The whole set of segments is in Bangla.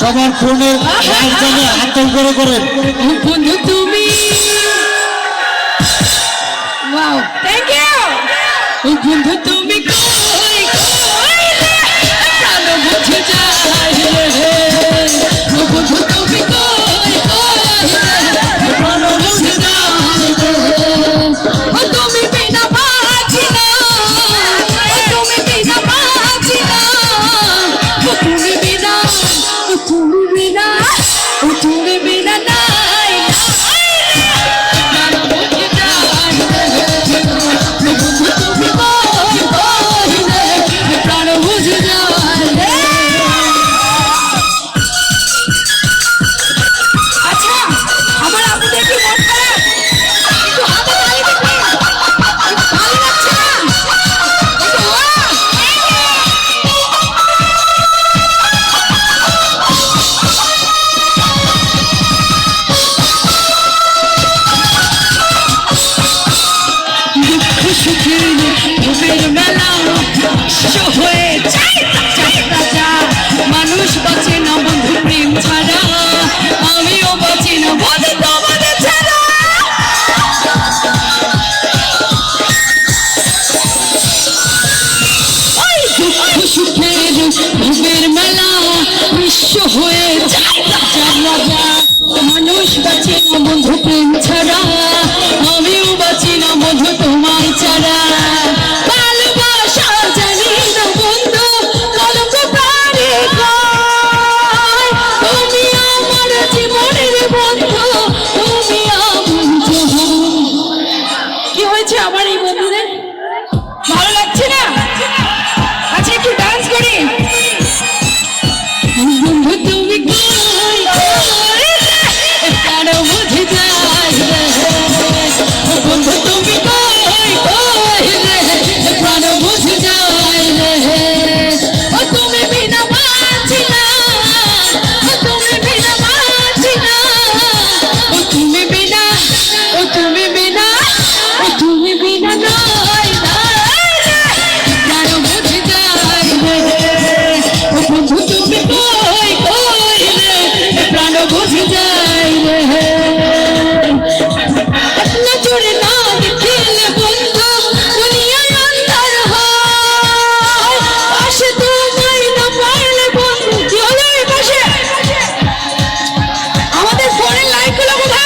সবার ফোনে রাজধানী আতঙ্ক করেন। বন্ধু তুমি, ওয়াও থ্যাংক ইউ। বন্ধু তুমি কই কই রে প্রাণ বুঝে যায় রে। বন্ধু তুমি কই কই রে প্রাণ বুঝে যায় রে। তুমি বিনা বাঁচি না, তুমি বিনা বাঁচি না, তুমি বিনা, তুমি বিনা, তুমি বিনা নাই প্রাণ বুঝে যায় রে। বন্ধু তুমি কই কই রে প্রাণ বুঝে যায় রে। আচ্ছা আমার আপনাদের কি মন খারাপ? একটু হাতে তালি দেখবে, ভালো লাগছে না? একটু দুঃখ সুখের ভোগের মেলা হয়ে যায় রাজা। মানুষ বাঁচে না বন্ধু প্রেম ছাড়া, আমিও বাঁচি না বন্ধু তোমাদের ছাড়া। ওই দুঃখ সুখের ভোগের মেলা বিশ্ব হয়ে যায় রাজা। মানুষ বাঁচে না বন্ধু প্রেম ছাড়া, আমিও বাঁচি না বন্ধু তোমার ছাড়া। ভালোবাসা জানি না বন্ধু কলঙ্ক প্রাণে গায়। তুমি আমার জীবনের বন্ধু, তুমি আমার জীবন। কি হয়েছে আমার এই বন্ধুদের? ভালো লাগছে না? আচ্ছা একটু ডান্স করি। বন্ধু তুমি কই কই রে প্রাণ বুঝে যায় রে। বন্ধু তুমি কই কই রে প্রাণ বুঝে যায় রে। ও তুমি বিনা বাঁচি না, ও তুমি বিনা বাঁচি না, ও তুমি বিনা, ও তুমি বিনা, ও তুমি বিনা নয় নয় রে প্রাণ বুঝে যায় রে। ও বন্ধু তুমি কই কই রে প্রাণ বুঝে যায় রে। নজরে না দেখিলে বন্ধু দুনিয়ায় অন্ধকার হয়। পাশে তোমায় না পাইলে বন্ধু কি হলো এই পাশে? আমাদের ফোনের লাইট গুলো কোথায়?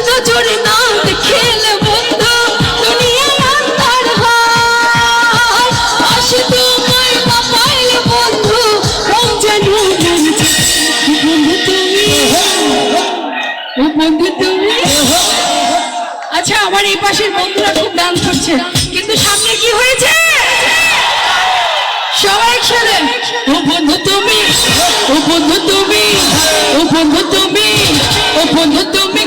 নজরে না দেখিলে বন্ধু দুনিয়ায় অন্ধকার হয়। পাশে তোমায় না পাইলে বন্ধু রং যেন জ্বলছে। বন্ধু তুমি, ও বন্ধু তুমি। আচ্ছা আমার এই পাশের বন্ধুরা খুব ডান্স করছে, কিন্তু সামনে কি হয়েছে? সবাই একসাথে ও বন্ধু তুমি, ও বন্ধু তুমি, ও বন্ধু তুমি, ও বন্ধু তুমি।